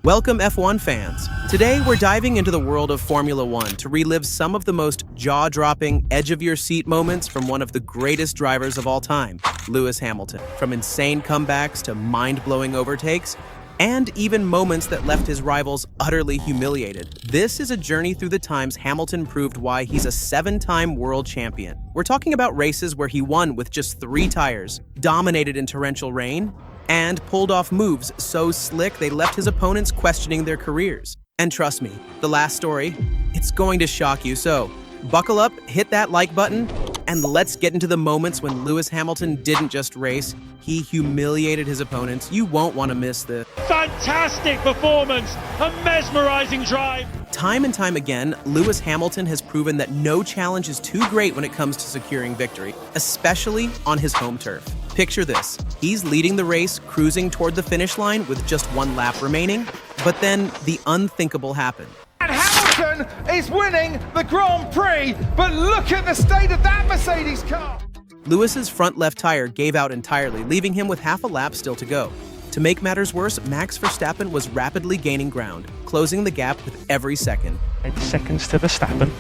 Welcome F1 fans. Today we're diving into the world of Formula One to relive some of the most jaw-dropping, edge-of-your-seat moments from one of the greatest drivers of all time, Lewis Hamilton. From insane comebacks to mind-blowing overtakes, and even moments that left his rivals utterly humiliated. This is a journey through the times Hamilton proved why he's a 7-time world champion. We're talking about races where he won with just 3 tires, dominated in torrential rain, and pulled off moves so slick they left his opponents questioning their careers. And trust me, the last story, it's going to shock you, so buckle up, hit that like button, and let's get into the moments when Lewis Hamilton didn't just race, he humiliated his opponents. You won't want to miss this. Fantastic performance, a mesmerizing drive. Time and time again, Lewis Hamilton has proven that no challenge is too great when it comes to securing victory, especially on his home turf. Picture this, he's leading the race, cruising toward the finish line with just 1 lap remaining, but then the unthinkable happened. And Hamilton is winning the Grand Prix, but look at the state of that Mercedes car. Lewis's front left tire gave out entirely, leaving him with half a lap still to go. To make matters worse, Max Verstappen was rapidly gaining ground, closing the gap with every second. 8 seconds to Verstappen,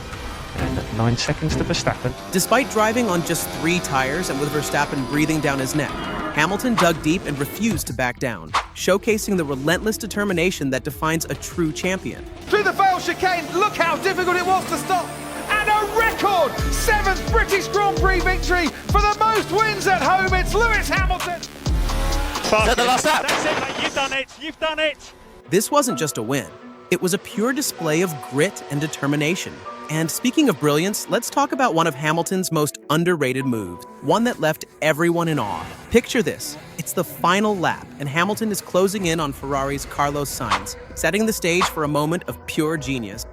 and 9 seconds to Verstappen. Despite driving on just 3 tires and with Verstappen breathing down his neck, Hamilton dug deep and refused to back down, showcasing the relentless determination that defines a true champion. Through the fail chicane, look how difficult it was to stop. And a record 7th British Grand Prix victory for the most wins at home. It's Lewis Hamilton. That's the last lap. That's it, mate. You've done it. You've done it. This wasn't just a win. It was a pure display of grit and determination. And speaking of brilliance, let's talk about one of Hamilton's most underrated moves, one that left everyone in awe. Picture this. It's the final lap, and Hamilton is closing in on Ferrari's Carlos Sainz, setting the stage for a moment of pure genius.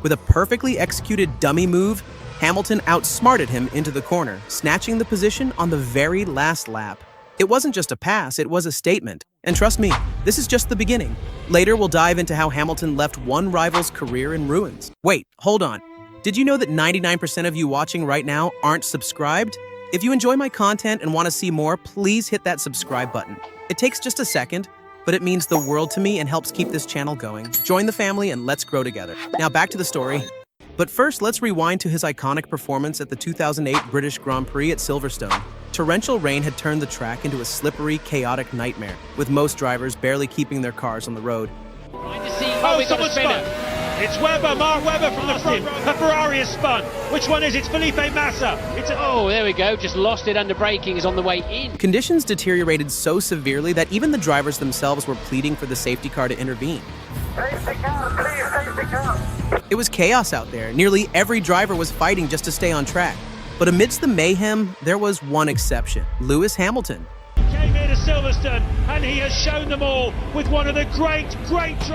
With a perfectly executed dummy move, Hamilton outsmarted him into the corner, snatching the position on the very last lap. It wasn't just a pass, it was a statement. And trust me, this is just the beginning. Later, we'll dive into how Hamilton left one rival's career in ruins. Wait, hold on. Did you know that 99% of you watching right now aren't subscribed? If you enjoy my content and want to see more, please hit that subscribe button. It takes just a second, but it means the world to me and helps keep this channel going. Join the family and let's grow together. Now back to the story. But first, let's rewind to his iconic performance at the 2008 British Grand Prix at Silverstone. Torrential rain had turned the track into a slippery, chaotic nightmare, with most drivers barely keeping their cars on the road. Oh, someone's spun. It's Webber, Mark Webber from the front row. A Ferrari has spun. Which one is it? It's Felipe Massa. Oh, there we go. Just lost it under braking. Is on the way in. Conditions deteriorated so severely that even the drivers themselves were pleading for the safety car to intervene. Safety car, please, safety car. It was chaos out there. Nearly every driver was fighting just to stay on track. But amidst the mayhem, there was one exception, Lewis Hamilton. Came here to Silverstone, and he has shown them all with one of the great drives.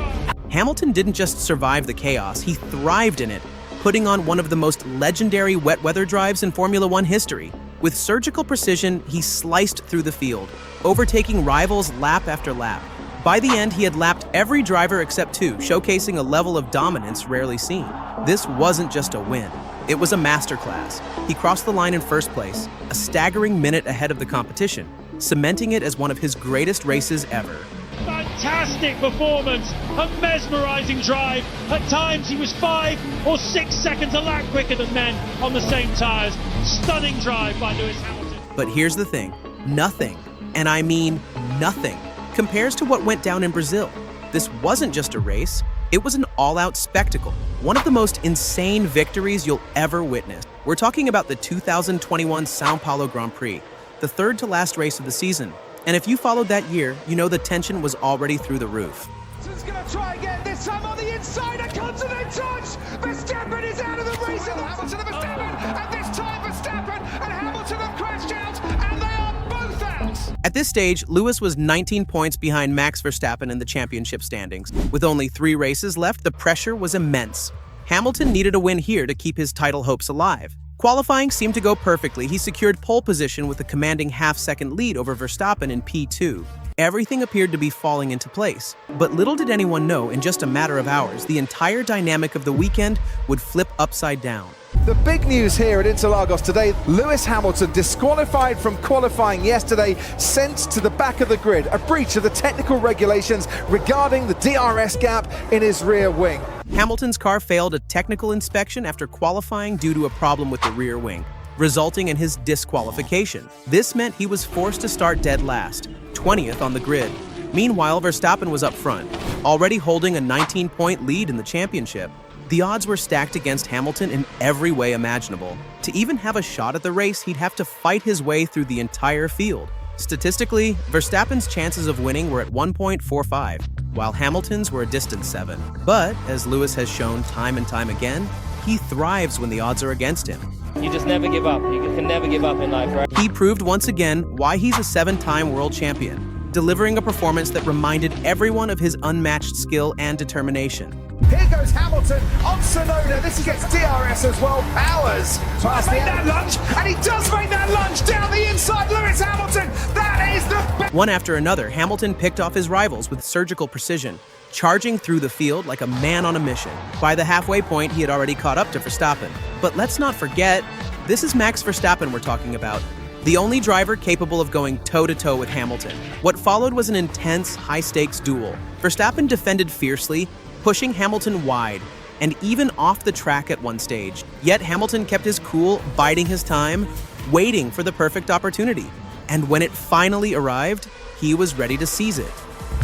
Hamilton didn't just survive the chaos, he thrived in it, putting on one of the most legendary wet weather drives in Formula One history. With surgical precision, he sliced through the field, overtaking rivals lap after lap. By the end, he had lapped every driver except 2, showcasing a level of dominance rarely seen. This wasn't just a win. It was a masterclass. He crossed the line in first place, a staggering minute ahead of the competition, cementing it as one of his greatest races ever. Fantastic performance, a mesmerizing drive. At times he was 5 or 6 seconds a lap quicker than men on the same tires. Stunning drive by Lewis Hamilton. But here's the thing, nothing, and I mean nothing, compares to what went down in Brazil. This wasn't just a race, it was an all-out spectacle, one of the most insane victories you'll ever witness. We're talking about the 2021 São Paulo Grand Prix, the 3rd to last race of the season. And if you followed that year, you know the tension was already through the roof. Hamilton's going to try again, this time on the inside, a continent touch! Verstappen is out of the race, and Hamilton and Verstappen, and this time Verstappen and Hamilton have crashed out, and they are both out! At this stage, Lewis was 19 points behind Max Verstappen in the championship standings. With only 3 races left, the pressure was immense. Hamilton needed a win here to keep his title hopes alive. Qualifying seemed to go perfectly. He secured pole position with a commanding half-second lead over Verstappen in P2. Everything appeared to be falling into place. But little did anyone know, in just a matter of hours, the entire dynamic of the weekend would flip upside down. The big news here at Interlagos today, Lewis Hamilton disqualified from qualifying yesterday, sent to the back of the grid, a breach of the technical regulations regarding the DRS gap in his rear wing. Hamilton's car failed a technical inspection after qualifying due to a problem with the rear wing, resulting in his disqualification. This meant he was forced to start dead last, 20th on the grid. Meanwhile, Verstappen was up front, already holding a 19-point lead in the championship. The odds were stacked against Hamilton in every way imaginable. To even have a shot at the race, he'd have to fight his way through the entire field. Statistically, Verstappen's chances of winning were at 1.45, while Hamilton's were a distant 7. But, as Lewis has shown time and time again, he thrives when the odds are against him. You just never give up. You can never give up in life, right? He proved once again why he's a 7-time world champion, delivering a performance that reminded everyone of his unmatched skill and determination. Here goes Hamilton on Sonoda. This gets DRS as well. Powers tries to make that lunge, and he does make that lunge down the inside. Lewis Hamilton, that is the best. One after another, Hamilton picked off his rivals with surgical precision, charging through the field like a man on a mission. By the halfway point, he had already caught up to Verstappen. But let's not forget, this is Max Verstappen we're talking about, the only driver capable of going toe-to-toe with Hamilton. What followed was an intense, high-stakes duel. Verstappen defended fiercely, pushing Hamilton wide, and even off the track at one stage. Yet Hamilton kept his cool, biding his time, waiting for the perfect opportunity. And when it finally arrived, he was ready to seize it.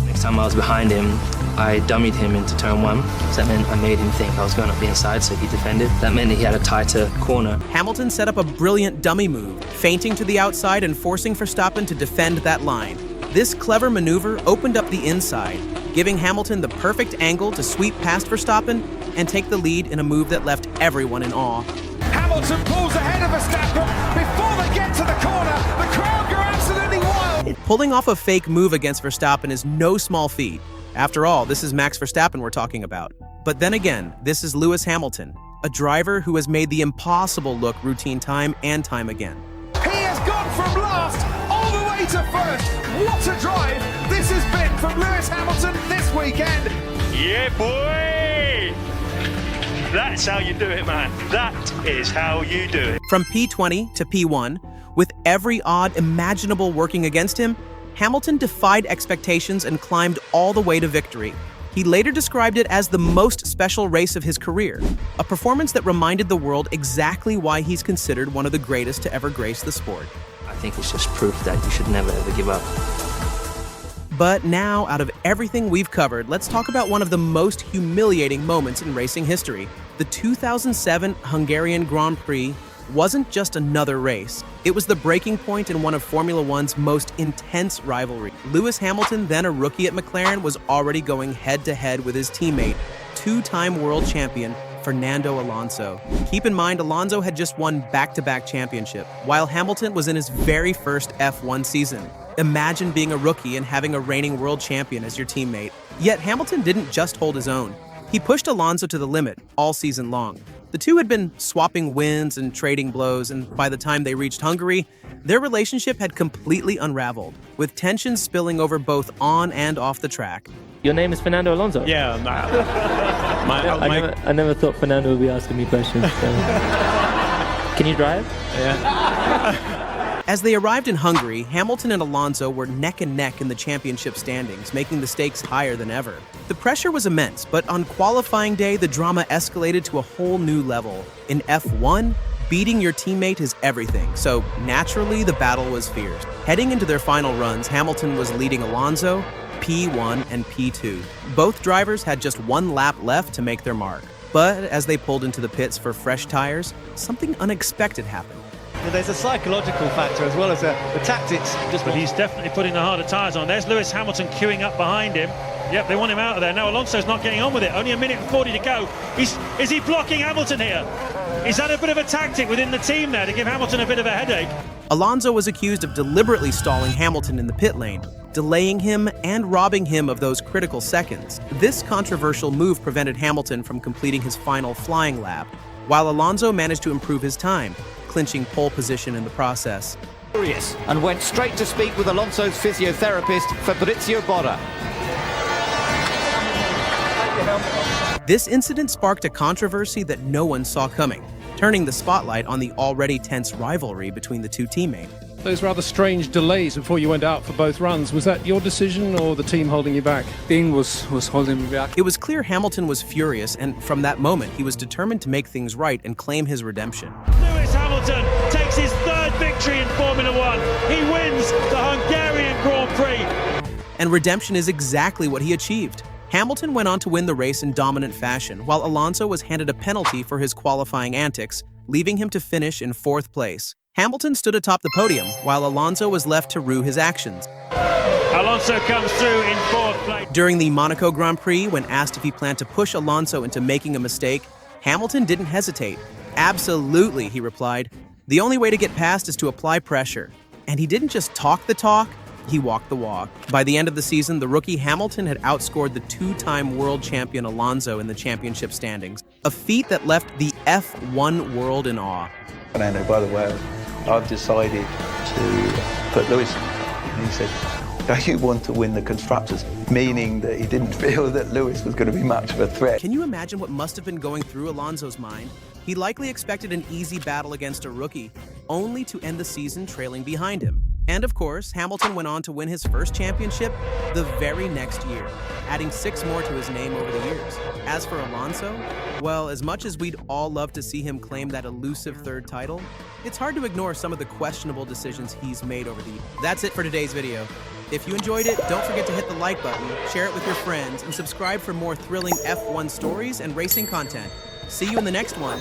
Next time I was behind him, I dummied him into turn 1. So that meant I made him think I was going up the inside, so he defended. That meant that he had a tighter corner. Hamilton set up a brilliant dummy move, feinting to the outside and forcing Verstappen to defend that line. This clever maneuver opened up the inside, giving Hamilton the perfect angle to sweep past Verstappen and take the lead in a move that left everyone in awe. Hamilton pulls ahead of Verstappen. Before they get to the corner, the crowd go absolutely wild. Pulling off a fake move against Verstappen is no small feat. After all, this is Max Verstappen we're talking about. But then again, this is Lewis Hamilton, a driver who has made the impossible look routine time and time again. He has gone from last all the way to first. What a drive this has been from Lewis Hamilton this weekend. Yeah, boy! That's how you do it, man. That is how you do it. From P20 to P1, with every odd imaginable working against him, Hamilton defied expectations and climbed all the way to victory. He later described it as the most special race of his career, a performance that reminded the world exactly why he's considered one of the greatest to ever grace the sport. I think it's just proof that you should never ever give up. But now, out of everything we've covered, let's talk about one of the most humiliating moments in racing history. The 2007 Hungarian Grand Prix wasn't just another race. It was the breaking point in one of Formula One's most intense rivalry. Lewis Hamilton, then a rookie at McLaren, was already going head-to-head with his teammate, 2-time world champion Fernando Alonso. Keep in mind, Alonso had just won back-to-back championship, while Hamilton was in his very first F1 season. Imagine being a rookie and having a reigning world champion as your teammate. Yet Hamilton didn't just hold his own. He pushed Alonso to the limit all season long. The two had been swapping wins and trading blows, and by the time they reached Hungary, their relationship had completely unraveled, with tensions spilling over both on and off the track. Your name is Fernando Alonso? Yeah, I never thought Fernando would be asking me questions. So. Can you drive? yeah. As they arrived in Hungary, Hamilton and Alonso were neck and neck in the championship standings, making the stakes higher than ever. The pressure was immense, but on qualifying day, the drama escalated to a whole new level. In F1, beating your teammate is everything, so naturally the battle was fierce. Heading into their final runs, Hamilton was leading Alonso, P1 and P2. Both drivers had just one lap left to make their mark. But as they pulled into the pits for fresh tires, something unexpected happened. There's a psychological factor as well as the tactics. But he's definitely putting the harder tyres on. There's Lewis Hamilton queuing up behind him. Yep, they want him out of there. Now Alonso's not getting on with it. Only a minute and 40 to go. Is he blocking Hamilton here? Is that a bit of a tactic within the team there to give Hamilton a bit of a headache? Alonso was accused of deliberately stalling Hamilton in the pit lane, delaying him and robbing him of those critical seconds. This controversial move prevented Hamilton from completing his final flying lap, while Alonso managed to improve his time, clinching pole position in the process. And went straight to speak with Alonso's physiotherapist, Fabrizio Botta. This incident sparked a controversy that no one saw coming. turning the spotlight on the already tense rivalry between the two teammates. Those rather strange delays before you went out for both runs, was that your decision or the team holding you back? Team was holding me back. It was clear Hamilton was furious, and from that moment, he was determined to make things right and claim his redemption. Lewis Hamilton takes his third victory in Formula One. He wins the Hungarian Grand Prix. And redemption is exactly what he achieved. Hamilton went on to win the race in dominant fashion, while Alonso was handed a penalty for his qualifying antics, leaving him to finish in 4th place. Hamilton stood atop the podium, while Alonso was left to rue his actions. Alonso comes through in 4th place. During the Monaco Grand Prix, when asked if he planned to push Alonso into making a mistake, Hamilton didn't hesitate. Absolutely, he replied. The only way to get past is to apply pressure. And he didn't just talk the talk, he walked the walk. By the end of the season, the rookie Hamilton had outscored the 2-time world champion Alonso in the championship standings, a feat that left the F1 world in awe. Fernando, by the way, I've decided to put Lewis in. And he said, don't you want to win the Constructors? Meaning that he didn't feel that Lewis was going to be much of a threat. Can you imagine what must have been going through Alonso's mind? He likely expected an easy battle against a rookie, only to end the season trailing behind him. And of course, Hamilton went on to win his first championship the very next year, adding 6 more to his name over the years. As for Alonso, well, as much as we'd all love to see him claim that elusive 3rd title, it's hard to ignore some of the questionable decisions he's made over the years. That's it for today's video. If you enjoyed it, don't forget to hit the like button, share it with your friends, and subscribe for more thrilling F1 stories and racing content. See you in the next one.